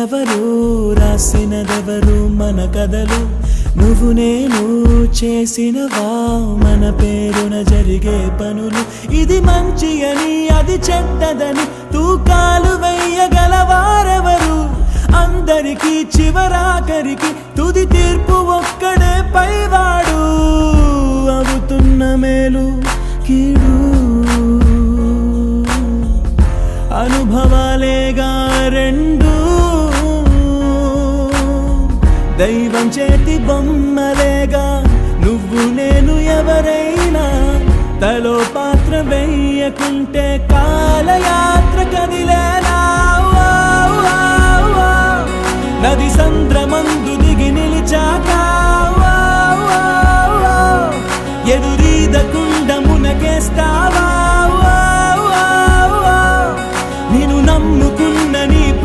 ఎవరు రాసినదెవరు మన కథలు నువ్వు నేను చేసినవా మన పేరున జరిగే పనులు ఇది మంచి అని అది చెడ్డదని తూకాలు వెయ్యగలవారెవరు అందరికీ చివరాఖరికి తుది తీర్పు ఒక్కడే పైవాడు అవుతున్న మేలు కీడు అనుభవాలేగా రెండు దైవం చేతి బొమ్మలేగా నువ్వు నేను ఎవరైనా తలో పాత్ర వేయకుంటే కాలయాత్ర కదిలేలా నది సంద్ర